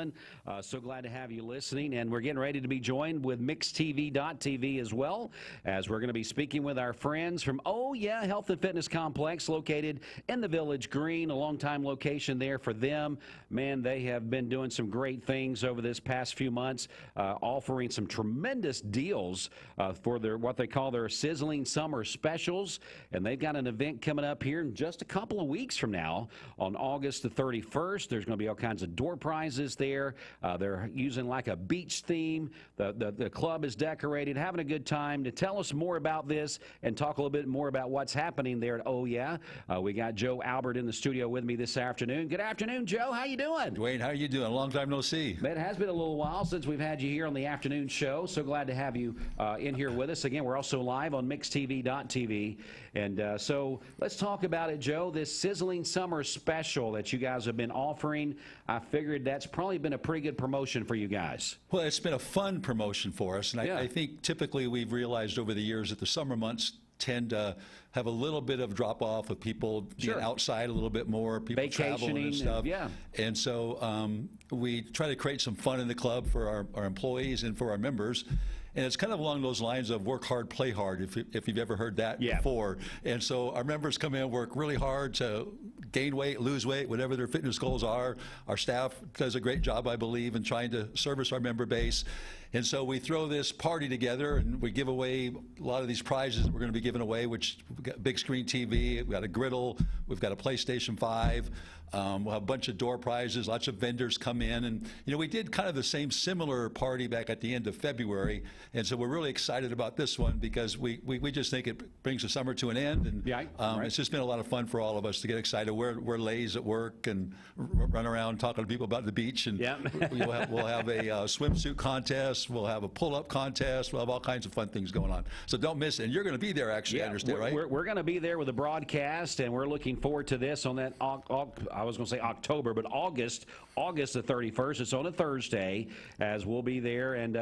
doing? So glad to have you listening. And we're getting ready to be joined with MixTV.tv as well, as we're going to be speaking with our friends from Oh Yeah Health and Fitness Complex, located in the Village Green, a long-time location there for them. Man, they have been doing some great things over this past few months, offering some tremendous deals for their what they call their sizzling summer specials. And they've got an event coming up here in just a couple of weeks from now on August the 31st. There's going to be all kinds of door prizes there. They're using like a beach theme. The club is decorated, having a good time. To tell us more about this and talk a little bit more about what's happening there at Oh Yeah, we got Joe Albert in the studio with me this afternoon. Good afternoon, Joe. How you doing? Dwayne, how are you doing? A long time no see. It has been a little while since we've had you here on the afternoon show. So glad to have you in here with us. Again, we're also live on MixTV.tv. And so let's talk about it, Joe. This sizzling summer special that you guys have been offering, I figured that's probably been a pretty good promotion for you guys. Well, it's been a fun promotion for us. And Yeah. I think typically we've realized over the years that the summer months tend to have a little bit of drop off of people being Sure. outside a little bit more, people traveling and stuff. Yeah. And so we try to create some fun in the club for our employees and for our members. And it's kind of along those lines of work hard, play hard, if you've ever heard that Yeah. before. And so our members come in, work really hard to gain weight, lose weight, whatever their fitness goals are. Our staff does a great job, I believe, in trying to service our member base. And so we throw this party together and we give away a lot of these prizes that we're going to be giving away, which we've got big screen TV, we've got a griddle, we've got a PlayStation 5, we'll have a bunch of door prizes, lots of vendors come in. And, you know, we did kind of the same similar party back at the end of February. And so we're really excited about this one because we just think it brings the summer to an end. And Yeah, right. it's just been a lot of fun for all of us to get excited. We're lays at work and run around talking to people about the beach. And Yeah. we'll have a swimsuit contest. We'll have a pull-up contest. We'll have all kinds of fun things going on. So don't miss it. And you're going to be there, actually, I understand, right? We're going to be there with a broadcast, and we're looking forward to this on that, I was going to say October, but August the 31st. It's on a Thursday, as we'll be there and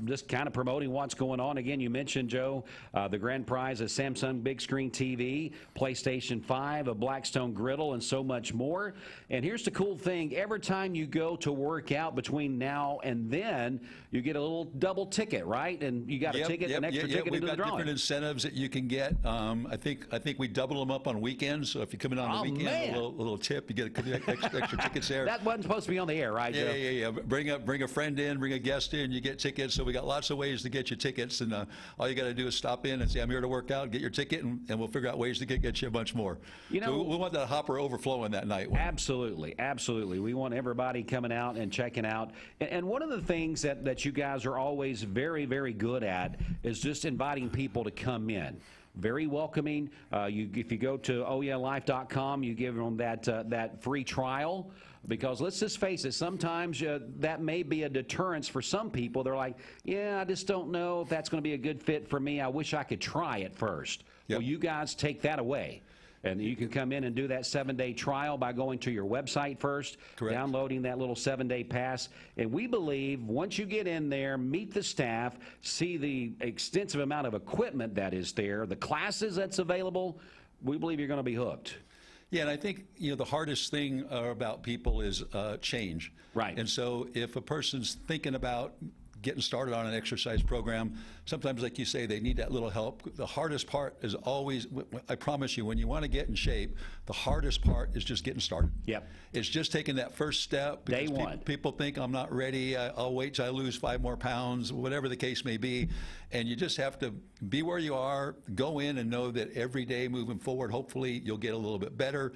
just kind of promoting what's going on. Again, you mentioned, Joe, the grand prize is Samsung Big Screen TV, PlayStation 5, a Blackstone griddle, and so much more. And here's the cool thing. Every time you go to work out between now and then, you get a little double ticket, right? And you got a ticket, an extra ticket We've into the got drawing. different incentives that you can get. I think we double them up on weekends. So if you come in on the weekend, man. a little tip, you get a couple extra tickets there. That wasn't supposed to be on the air, right, Joe? Yeah. Bring a friend in, bring a guest in, you get tickets. So we got lots of ways to get you tickets, and all you got to do is stop in and say, "I'm here to work out," get your ticket, and we'll figure out ways to get you a bunch more. You know, so we want that hopper overflowing that night. Absolutely. We want everybody coming out and checking out. And one of the things that you guys are always very, very good at is just inviting people to come in. Very welcoming. If you go to ohyeahlife.com, you give them that free trial. Because let's just face it, sometimes that may be a deterrence for some people. They're like, yeah, I just don't know if that's going to be a good fit for me. I wish I could try it first. Yep. Well, you guys take that away. And you can come in and do that 7-day trial by going to your website first, Correct. downloading that little 7-day pass. And we believe once you get in there, meet the staff, see the extensive amount of equipment that is there, the classes that's available, we believe you're going to be hooked. Yeah, and I think, you know, the hardest thing about people is change. Right. And so if a person's thinking about getting started on an exercise program, sometimes, like you say, they need that little help. The hardest part is always, I promise you, when you want to get in shape, the hardest part is just getting started. Yep. It's just taking that first step. Day one. People think I'm not ready. I'll wait till I lose 5 more pounds, whatever the case may be. And you just have to be where you are, go in and know that every day moving forward, hopefully you'll get a little bit better.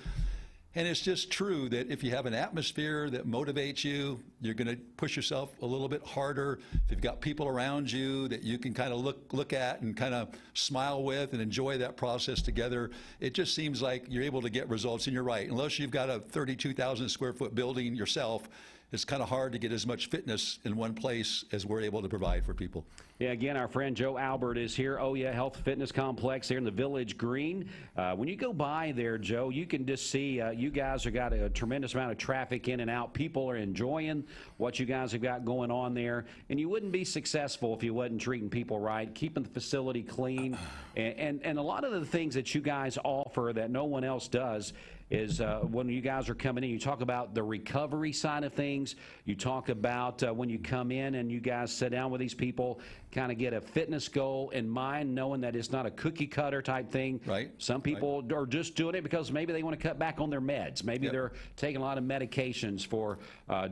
And it's just true that if you have an atmosphere that motivates you, you're going to push yourself a little bit harder. If you've got people around you that you can kind of look at and kind of smile with and enjoy that process together, it just seems like you're able to get results. And you're right. Unless you've got a 32,000 square foot building yourself, it's kind of hard to get as much fitness in one place as we're able to provide for people. Yeah, again, our friend Joe Albert is here. Oh Yeah Health Fitness Complex here in the Village Green. When you go by there, Joe, you can just see you guys have got a tremendous amount of traffic in and out. People are enjoying what you guys have got going on there. And you wouldn't be successful if you wasn't treating people right, keeping the facility clean. And a lot of the things that you guys offer that no one else does, is when you guys are coming in, you talk about the recovery side of things. You talk about when you come in and you guys sit down with these people, kind of get a fitness goal in mind, knowing that it's not a cookie cutter type thing. Right. Some people are just doing it because maybe they want to cut back on their meds. Maybe Yep. they're taking a lot of medications for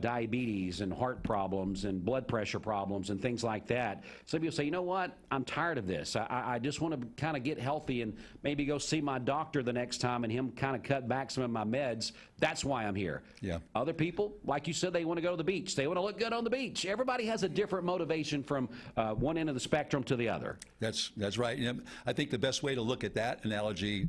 diabetes and heart problems and blood pressure problems and things like that. Some people say, you know what, I'm tired of this. I just want to kind of get healthy and maybe go see my doctor the next time and him kind of cut back some of my meds. That's why I'm here. Yeah. Other people, like you said, they want to go to the beach. They want to look good on the beach. Everybody has a different motivation from one end of the spectrum to the other. That's right. You know, I think the best way to look at that analogy,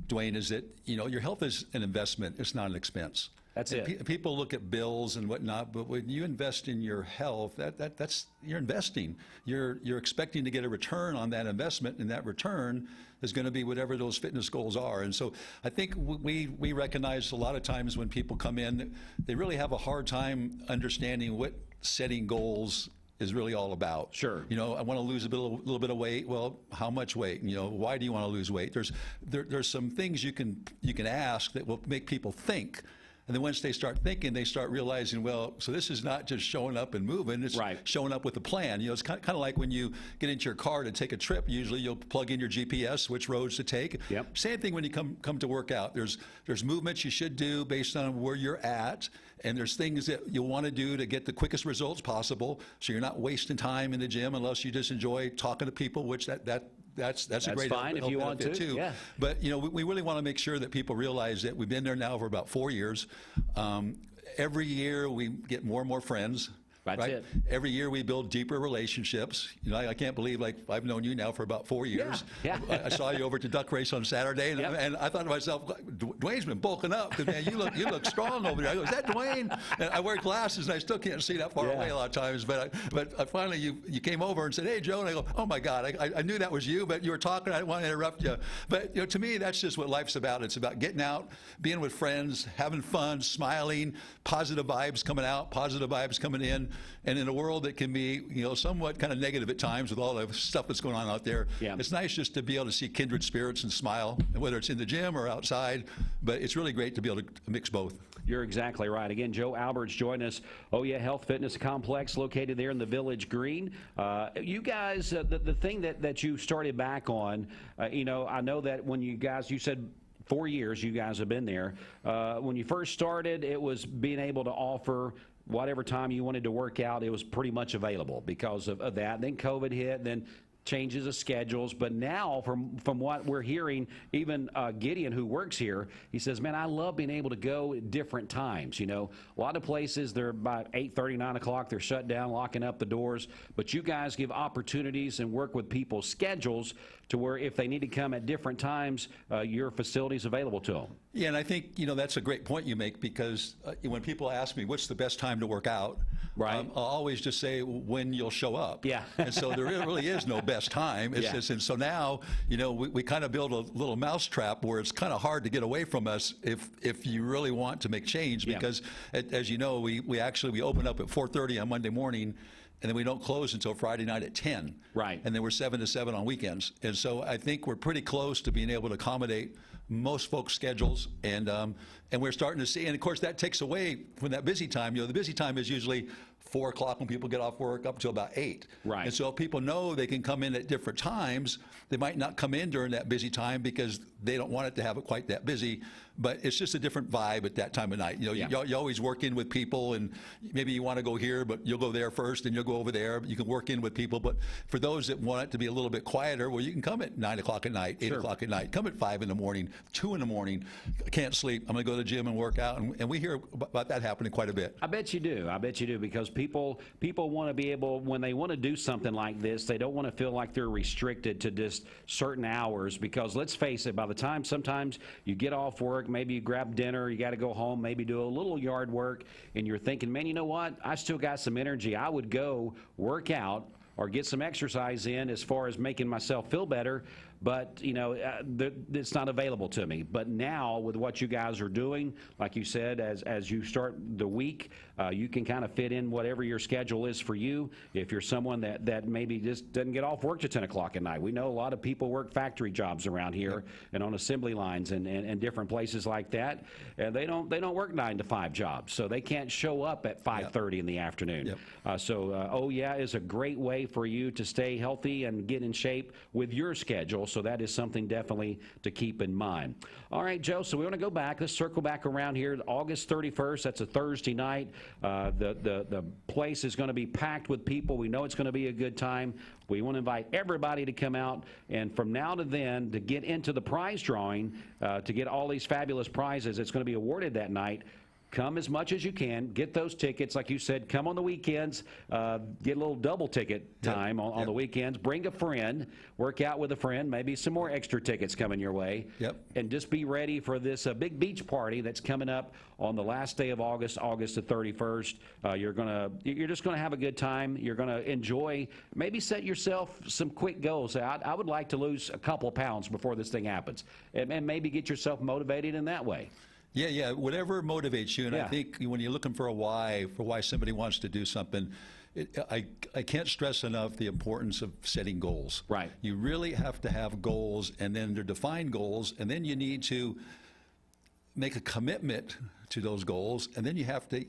Dwayne, is that, you know, your health is an investment. It's not an expense. That's And it. People look at bills and whatnot, but when you invest in your health, that's you're investing. You're expecting to get a return on that investment, and that return is going to be whatever those fitness goals are. And so I think we recognize a lot of times when people come in, they really have a hard time understanding what setting goals is really all about. Sure. You know, I want to lose a little bit of weight. Well, how much weight? You know, why do you want to lose weight? There's some things you can ask that will make people think. And then once they start thinking, they start realizing, well, so this is not just showing up and moving, it's Right. showing up with a plan. You know, it's kind of like when you get into your car to take a trip, usually you'll plug in your GPS, which roads to take. Yep. Same thing when you come to work out. There's movements you should do based on where you're at, and there's things that you'll want to do to get the quickest results possible, so you're not wasting time in the gym unless you just enjoy talking to people, which that's a great fine if you want benefit to, too. yeah. But you know, we really want to make sure that people realize that we've been there now for about 4 years. Every year we get more and more friends. That's right? it. Every year we build deeper relationships. You know, I can't believe, like, I've known you now for about 4 years. Yeah. I saw you over at the duck race on Saturday, and, Yep. and I thought to myself, Dwayne's been bulking up because, man, you look strong over there. I go, is that Dwayne? And I wear glasses, and I still can't see that far Yeah. away a lot of times. But finally you came over and said, hey, Joe, and I go, oh my God, I knew that was you, but you were talking. I didn't want to interrupt you. But you know, to me, that's just what life's about. It's about getting out, being with friends, having fun, smiling, positive vibes coming out, positive vibes coming in, and in a world that can be, you know, somewhat kind of negative at times with all the stuff that's going on out there. Yeah. It's nice just to be able to see kindred spirits and smile, whether it's in the gym or outside. But it's really great to be able to mix both. You're exactly right. Again, Joe Alberts joined us. Oh Yeah Health Fitness Complex located there in the Village Green. You guys, the thing that you started back on, you know, I know that when you said 4 years you guys have been there. When you first started, it was being able to offer whatever time you wanted to work out. It was pretty much available because of that. Then COVID hit, then changes of schedules. But now, from what we're hearing, even Gideon, who works here, he says, man, I love being able to go at different times. You know, a lot of places, they're about 8:30, 9 o'clock, they're shut down, locking up the doors. But you guys give opportunities and work with people's schedules to where if they need to come at different times, your facility's available to them. Yeah, and I think, you know, that's a great point you make, because when people ask me what's the best time to work out, Right. I'll always just say when you'll show up. Yeah. And so there really is no best time. It's Yeah. just, and so now, you know, we kind of build a little mousetrap where it's kind of hard to get away from us if you really want to make change, Yeah. because as you know, we open up at 4:30 on Monday morning, and then we don't close until Friday night at 10. Right. And then we're 7 to 7 on weekends. And so I think we're pretty close to being able to accommodate most folks' schedules, and we're starting to see, and of course that takes away from that busy time. You know, the busy time is usually 4 o'clock when people get off work up till about 8. Right. And so if people know they can come in at different times, they might not come in during that busy time because they don't want it to have it quite that busy. But it's just a different vibe at that time of night. You know, Yeah. you always work in with people, and maybe you want to go here, but you'll go there first, and you'll go over there. You can work in with people. But for those that want it to be a little bit quieter, well, you can come at 9 o'clock at night, 8 Sure. o'clock at night. Come at 5 in the morning, 2 in the morning. I can't sleep. I'm going to go to the gym and work out. And we hear about that happening quite a bit. I bet you do. I bet you do, because people want to be able, when they want to do something like this, they don't want to feel like they're restricted to just certain hours, because let's face it, by the time sometimes you get off work, maybe you grab dinner, you got to go home, maybe do a little yard work, and you're thinking, man, you know what? I still got some energy. I would go work out or get some exercise in as far as making myself feel better. but it's not available to me. But now with what you guys are doing, like you said, as you start the week, you can kind of fit in whatever your schedule is for you. If you're someone that maybe just doesn't get off work till 10 o'clock at night. We know a lot of people work factory jobs around here and on assembly lines and different places like that. And they don't work 9 to 5 jobs, so they can't show up at 5:30 in the afternoon. Oh Yeah is a great way for you to stay healthy and get in shape with your schedule. So that is something definitely to keep in mind. All right, Joe, so we want to go back. Let's circle back around here. August 31st, that's a Thursday night. The place is going to be packed with people. We know it's going to be a good time. We want to invite everybody to come out, and from now to then, to get into the prize drawing, to get all these fabulous prizes that's going to be awarded that night. Come as much as you can. Get those tickets. Like you said, come on the weekends. Get a little double ticket time on the weekends. Bring a friend. Work out with a friend. Maybe some more extra tickets coming your way. And just be ready for this big beach party that's coming up on the last day of August, August the 31st. You're just gonna have a good time. You're gonna enjoy. Maybe set yourself some quick goals. Say, I would like to lose a couple of pounds before this thing happens, and maybe get yourself motivated in that way. Yeah, whatever motivates you. And I think when you're looking for a why, for why somebody wants to do something, I can't stress enough the importance of setting goals. Right. You really have to have goals, and then they're defined goals, and then you need to make a commitment to those goals, and then you have to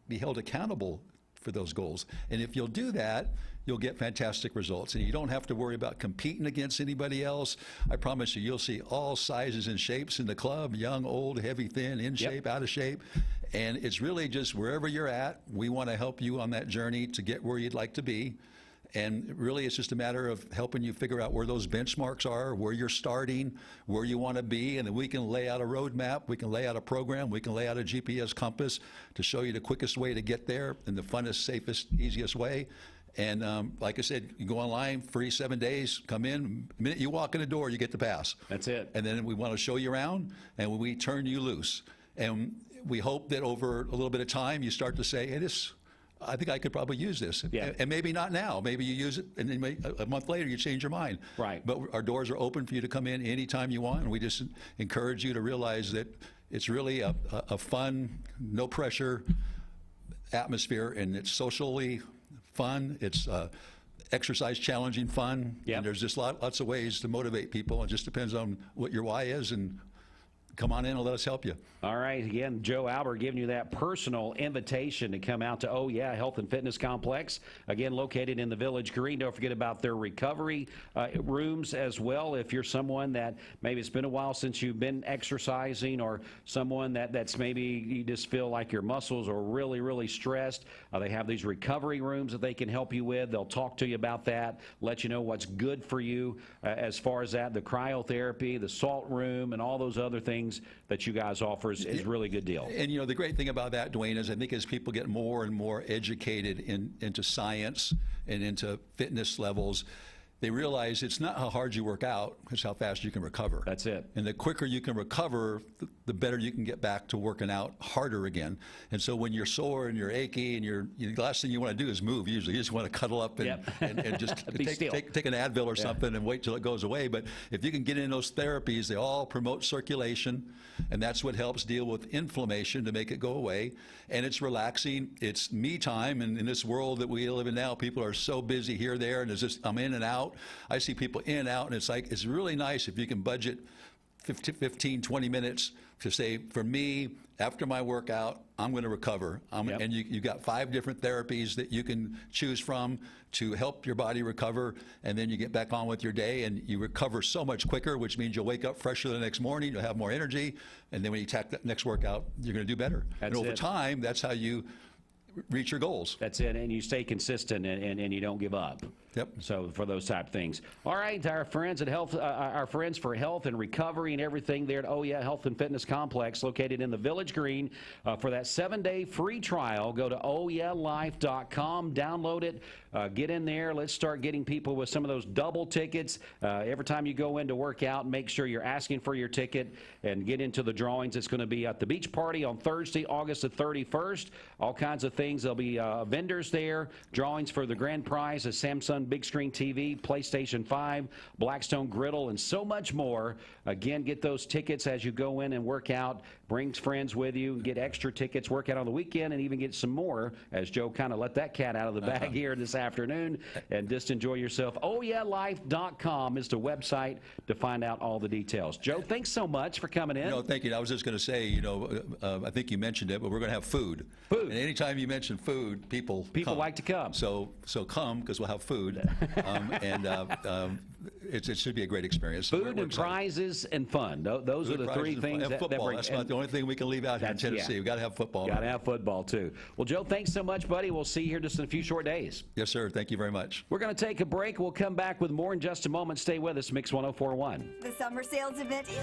be held accountable for those goals. And if you'll do that, you'll get fantastic results. And you don't have to worry about competing against anybody else. I promise you, you'll see all sizes and shapes in the club, young, old, heavy, thin, in shape, out of shape. And it's really just wherever you're at, we want to help you on that journey to get where you'd like to be. And really, it's just a matter of helping you figure out where those benchmarks are, where you're starting, where you want to be, and then we can lay out a roadmap, we can lay out a program, we can lay out a GPS compass to show you the quickest way to get there and the funnest, safest, easiest way. And like I said, you go online, free 7 days, come in. The minute you walk in the door, you get the pass. That's it. And then we want to show you around, and we turn you loose. And we hope that over a little bit of time, you start to say, hey, I think I could probably use this. And maybe not now. Maybe you use it, and then a month later, you change your mind. Right. But our doors are open for you to come in anytime you want, and we just encourage you to realize that it's really a fun, no pressure atmosphere, and it's socially fun. It's exercise challenging fun. And there's just lots of ways to motivate people. It just depends on what your why is, and come on in and let us help you. All right. Again, Joe Albert giving you that personal invitation to come out to Oh Yeah Health and Fitness Complex. Again, located in the Village Green. Don't forget about their recovery rooms as well. If you're someone that maybe it's been a while since you've been exercising, or someone that's maybe you just feel like your muscles are really, really stressed, they have these recovery rooms that they can help you with. They'll talk to you about that, let you know what's good for you as far as that. The cryotherapy, the salt room, and all those other things that you guys offer is a really good deal. And the great thing about that, Dwayne, is I think as people get more and more educated into science and into fitness levels, they realize it's not how hard you work out, it's how fast you can recover. That's it. And the quicker you can recover, the better you can get back to working out harder again. And so when you're sore and you're achy and the last thing you want to do is move usually. You just want to cuddle up and just take an Advil or something and wait till it goes away. But if you can get in those therapies, they all promote circulation, and that's what helps deal with inflammation to make it go away. And it's relaxing. It's me time. And in this world that we live in now, people are so busy here, there, and it's just I'm in and out. I see people in and out, and it's really nice if you can budget 15, 20 minutes to say, for me, after my workout, I'm going to recover. And you got 5 different therapies that you can choose from to help your body recover, and then you get back on with your day, and you recover so much quicker, which means you'll wake up fresher the next morning, you'll have more energy, and then when you attack that next workout, you're going to do better. And over time, that's how you reach your goals. That's it, and you stay consistent and you don't give up. So for those type of things. All right, our friends at our friends for health and recovery and everything there at Oh Yeah Health and Fitness Complex, located in the Village Green. For that 7-day free trial, go to ohyeahlife.com, download it, Get in there. Let's start getting people with some of those double tickets. Every time you go in to work out, make sure you're asking for your ticket and get into the drawings. It's going to be at the beach party on Thursday, August the 31st. All kinds of things. There'll be vendors there, drawings for the grand prize, a Samsung big screen TV, PlayStation 5, Blackstone Griddle, and so much more. Again, get those tickets as you go in and work out. Bring friends with you, get extra tickets, work out on the weekend, and even get some more, as Joe kind of let that cat out of the bag here this afternoon, and just enjoy yourself. OhYeahLife.com is the website to find out all the details. Joe, thanks so much for coming in. No, thank you. I was just going to say, I think you mentioned it, but we're going to have food. Food. And anytime you mention food, people come. like to come. So come, because we'll have food. It should be a great experience. Food and prizes and fun. Those are the three things that football. bring. That's not the only thing we can leave out here in Tennessee. We've got to have football. Got to have football, too. Well, Joe, thanks so much, buddy. We'll see you here just in a few short days. Yes, sir. Thank you very much. We're going to take a break. We'll come back with more in just a moment. Stay with us, Mix 104.1. The summer sales event is